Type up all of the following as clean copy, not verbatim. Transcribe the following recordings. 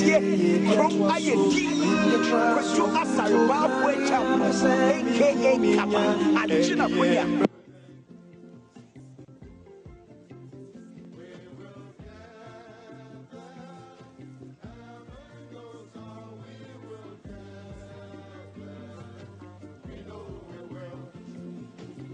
tie from ayedi kwajo asare baafo echam aka Kaba anchina koya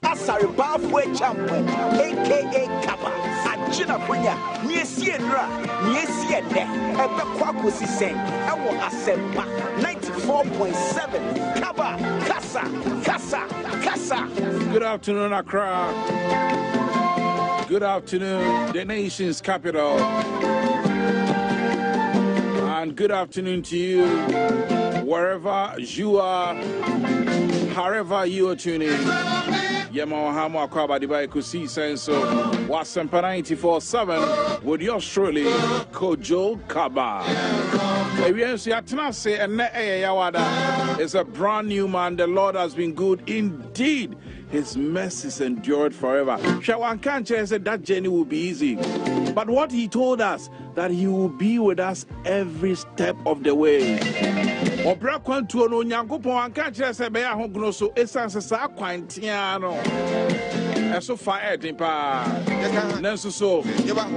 Asari Bafu Champ, aka Kaba, Ajina Punya, Niesie Nra, Niesie Ne, Ebe Kwaku Sisen, Ewo Asempa, 94.7, Kaba, Kasa. Good afternoon, Accra. Good afternoon, the nation's capital. And good afternoon to you, wherever you are, however you are tuning. Yemo Hamo Kaba Dibai Kusi Senso Wasempa 94.7 with yours truly, Kojo Kaba. Is a brand new man. The Lord has been good indeed. His mercies endured forever. Shawan can't say that journey will be easy. But what he told us, that he will be with us every step of the way. Obra kwantu no nyankopon anka kire se be ya hogono so esanse sa kwantiano eso fa edimpa nanso so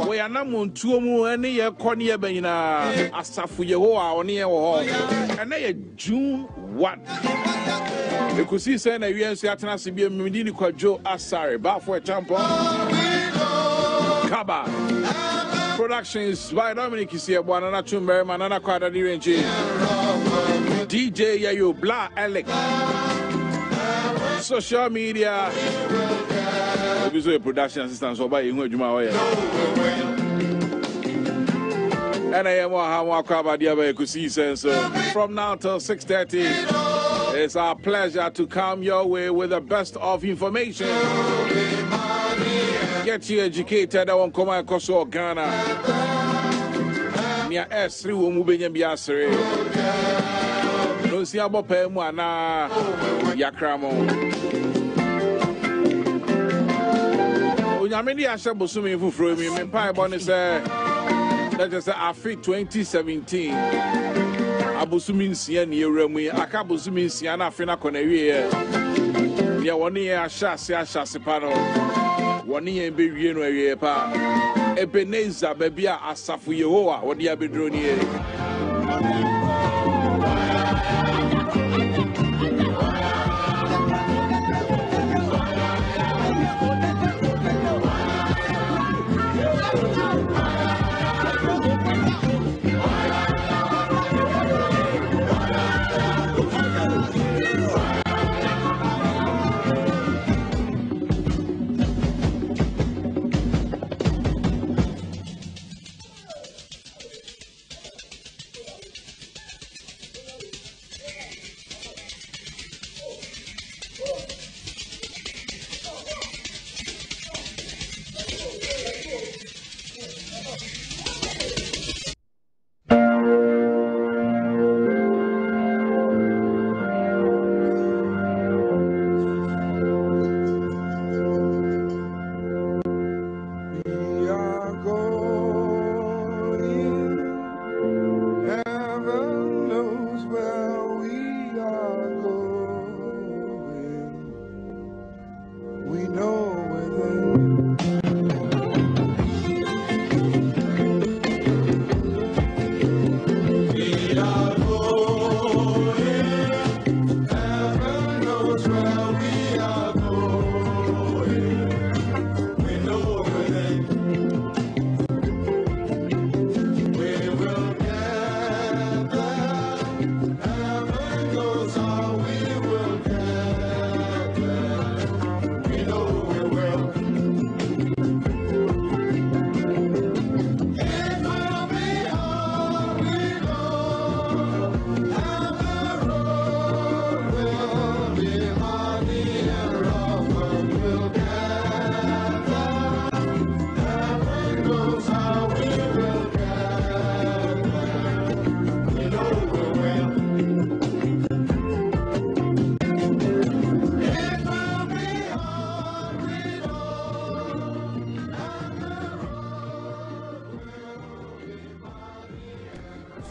we anamontuo mu ene ye kone ye banyina asafo Yehowa one ye wo ho ene ye June 1 ekusi se na wienso atena se bi mmidi ni kwajo asare ba for champion Kaba Productions by Dominic Isiebwana na Chumber Manana Kwada Direnji DJ Yayo Bla Alec Social media Visual production assistant so by Ingo Juma Waya and I am Hawa Kwaba Diabe Kusi Senso from now till 6:30. It's our pleasure to come your way with the best of information. Get you educated. I won't come across Ghana. Near S3 Wumubenya Biasre. No see about Pemwana Yakramo. Unyamidi Asha Bosumi for me. Empire Bonnie said, let us say, Afi 2017. Abusumin Sian Yeremi, Akabusumin Siana Fina Coneria. Near 1 year, Shasipano. 1 year be Vienna pa Ebenezer Bebia Asafu Yehowa what dia bedroni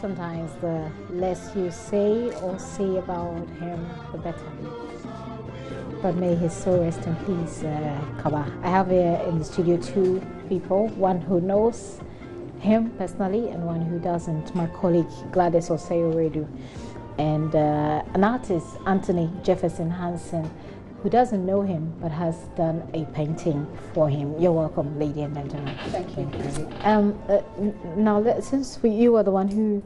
sometimes the less you say or say about him, the better. But may his soul rest in peace, Kaba. I have here in the studio two people, one who knows him personally and one who doesn't. My colleague Gladys Oseyo-Redu and an artist, Anthony Jefferson Hansen, who doesn't know him but has done a painting for him. You're welcome, lady and gentlemen. Thank you. Now, since you are the one who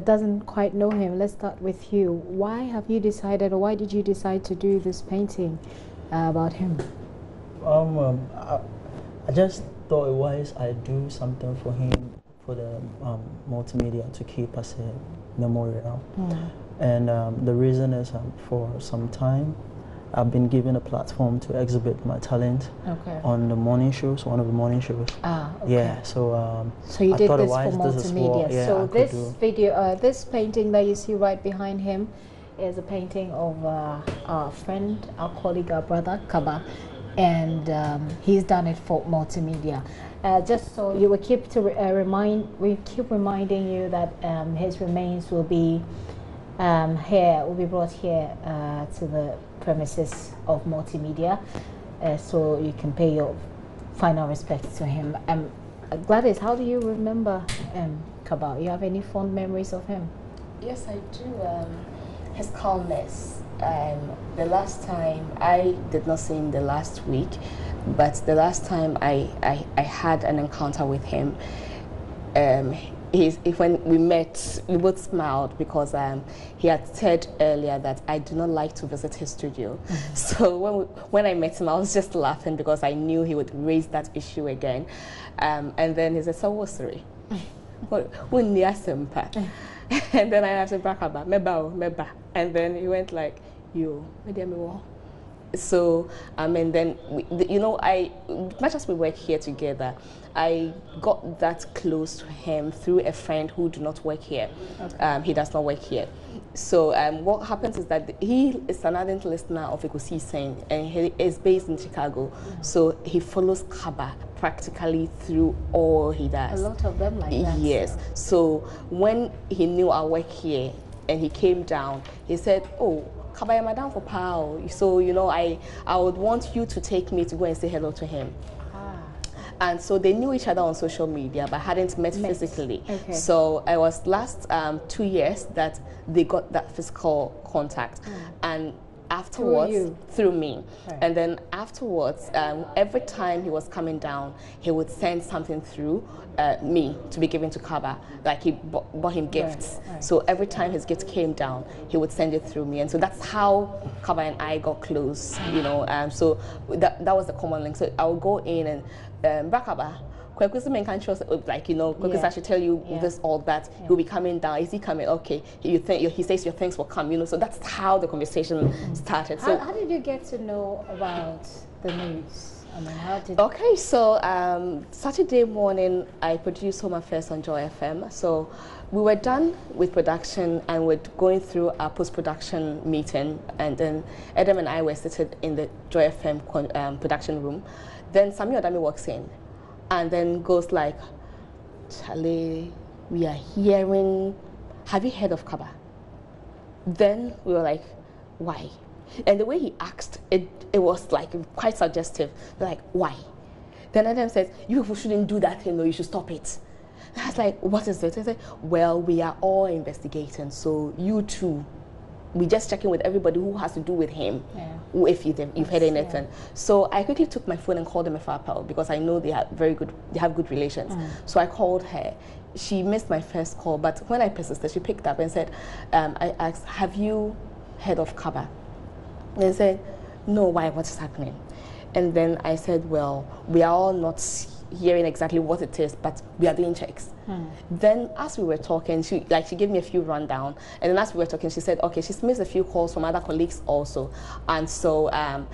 doesn't quite know him, let's start with you. Why have you decided, or why did you decide to do this painting about him? I just thought it wise I do something for him, for the multimedia to keep as a memorial. And the reason is for some time I've been given a platform to exhibit my talent on the morning shows, one of the morning shows. Okay. Yeah, so so you I did thought this for multimedia. So this video, this painting that you see right behind him is a painting of our friend, our colleague, our brother, Kaba, and he's done it for multimedia. Just so you will keep to we keep reminding you that his remains will be brought here to the premises of multimedia, so you can pay your final respects to him. Gladys, how do you remember Kaba? You have any fond memories of him? Yes, I do. His calmness. The last time, I did not see him the last week, but the last time I had an encounter with him, when we met, we both smiled because he had said earlier that I do not like to visit his studio. So when I met him, I was just laughing because I knew he would raise that issue again. And then he said, "So what's sorry?" And then I said, "Brakaba, meba." And then he went like, "You, so and then much as we work here together, I got that close to him through a friend who do not work here. He does not work here. So what happens is that he is an ardent listener of Ekusi Sing, and he is based in Chicago. So he follows Kaba practically through all he does. A lot of them like that. Yes. So when he knew I work here and he came down, he said, "Oh, Kaba, I'm down for Pao. So, I would want you to take me to go and say hello to him." And so they knew each other on social media, but hadn't met physically. So it was last 2 years that they got that physical contact. And afterwards, through me. And then afterwards, every time he was coming down, he would send something through me to be given to Kaba. Like he bought him gifts. So every time his gift came down, he would send it through me. And so that's how Kaba and I got close, so that was the common link. So I would go in and Bakaba, I should tell you this, all that. He'll be coming down. Is he coming? Okay. He says your things will come. So that's how the conversation started. So how did you get to know about the news? Okay, so Saturday morning I produced Home Affairs on Joy FM. So we were done with production and we're going through our post-production meeting, and then Adam and I were seated in the Joy FM production room. Then Samuel Adami walks in and then goes like, "Charlie, we are hearing, have you heard of Kaba?" Then we were like, "Why?" And the way he asked, it was like quite suggestive. They're like, "Why?" Then Adam says, "You people shouldn't do that, you should stop it." And I was like, "What is it?" I said, "Well, we are all investigating, so you too, we just checking with everybody who has to do with him, if you've heard anything." So I quickly took my phone and called them a FAPL because I know they have good relations. So I called her. She missed my first call, but when I persisted, she picked up and said, I asked, "Have you heard of Kaba?" And they said, "No, why? What is happening?" And then I said, "Well, we are all not hearing exactly what it is, but we are doing checks." Then as we were talking, she gave me a few rundown, and then as we were talking, she said, "Okay, she's missed a few calls from other colleagues also, and so I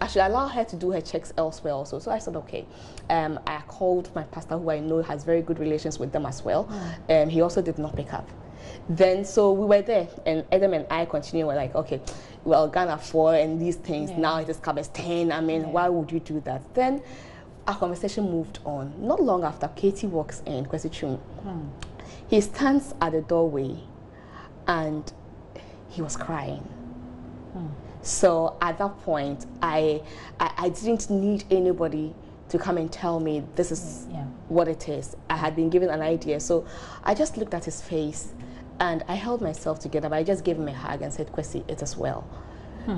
should allow her to do her checks elsewhere also." So I said, okay. I called my pastor, who I know has very good relations with them as well. He also did not pick up. Then so we were there, and Adam and I continued. We're like, okay, well, Ghana 4 and these things, now it is Kaba's 10. I mean, why would you do that? Then our conversation moved on. Not long after, Katie walks in, he stands at the doorway and he was crying. So at that point, I didn't need anybody to come and tell me this is what it is. I had been given an idea. So I just looked at his face and I held myself together, but I just gave him a hug and said, Kwesi, it is well.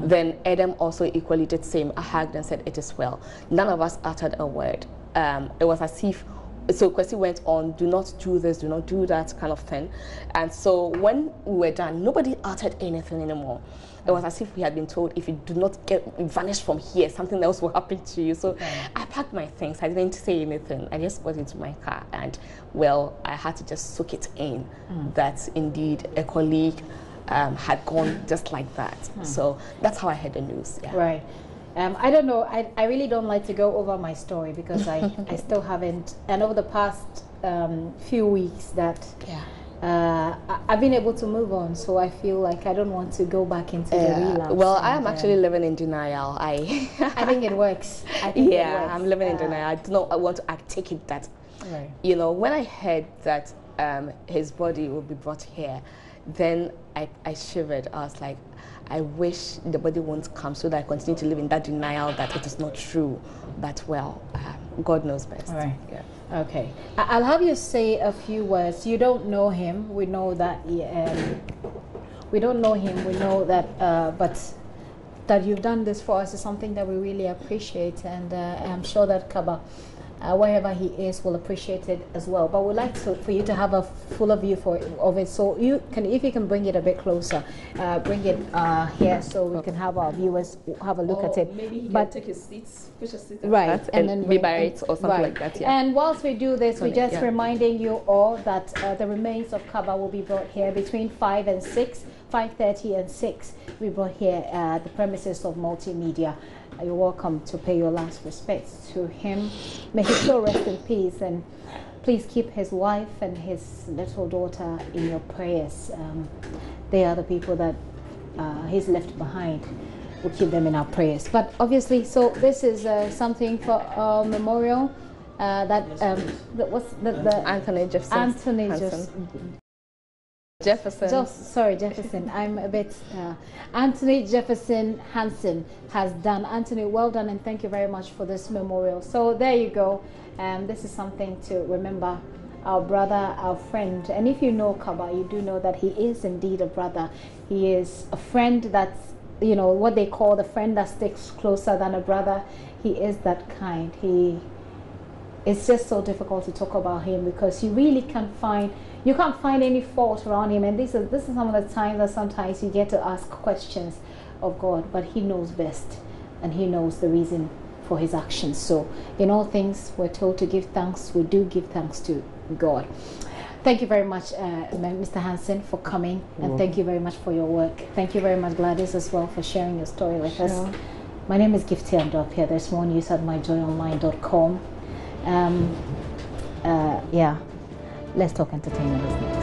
Then Adam also equally did the same. I hugged and said, it is well. None of us uttered a word. It was as if, so Kwesi went on, do not do this, do not do that kind of thing. And so when we were done, nobody uttered anything anymore. It was as if we had been told, if you do not vanish from here, something else will happen to you. So I packed my things. I didn't say anything. I just got into my car and, well, I had to just soak it in that indeed a colleague had gone just like that. So that's how I heard the news. Yeah. Right. I don't know. I really don't like to go over my story because I still haven't. And over the past few weeks that I've been able to move on, so I feel like I don't want to go back into the relapse. Well, I am actually living in denial. I think it works. I think it works. I'm living in denial. I do not want to take it that, you know, when I heard that his body will be brought here, then I shivered. I was like, I wish the body won't come so that I continue to live in that denial that it is not true. But well, God knows best. All right. Yeah. Okay. I'll have you say a few words. You don't know him. We know that. We don't know him. We know that. But that you've done this for us is something that we really appreciate, and I'm sure that Kaba, wherever he is, will appreciate it as well. But we'd like for you to have a fuller view of it. So you can, if you can bring it a bit closer, bring it here so we can have our viewers have a look at it. Maybe he can take his seats, push a seat, right, and then be by it or something like that. Yeah. And whilst we do this, we're just reminding you all that the remains of Kaba will be brought here between 5 and 6, 5:30 and 6. We brought here the premises of Multimedia. You're welcome to pay your last respects to him. May his soul rest in peace, and please keep his wife and his little daughter in your prayers. They are the people that he's left behind. We'll keep them in our prayers. But obviously, so this is something for our memorial that what's the Anthony Jefferson. Anthony Jefferson. Sorry, Jefferson. I'm a bit. Anthony Jefferson Hansen has done. Anthony, well done, and thank you very much for this memorial. So there you go. This is something to remember our brother, our friend. And if you know Kaba, you do know that he is indeed a brother. He is a friend that's, you know, what they call the friend that sticks closer than a brother. He is that kind. It's just so difficult to talk about him because you really can't find any fault around him. And this is some of the times that sometimes you get to ask questions of God, but he knows best and he knows the reason for his actions. So in all things, we're told to give thanks. We do give thanks to God. Thank you very much, Mr. Hansen, for coming, and thank you very much for your work. Thank you very much, Gladys, as well, for sharing your story with us. My name is Gifty Andopia. There's more news at myjoyonline.com. Yeah, let's talk entertainment, isn't it?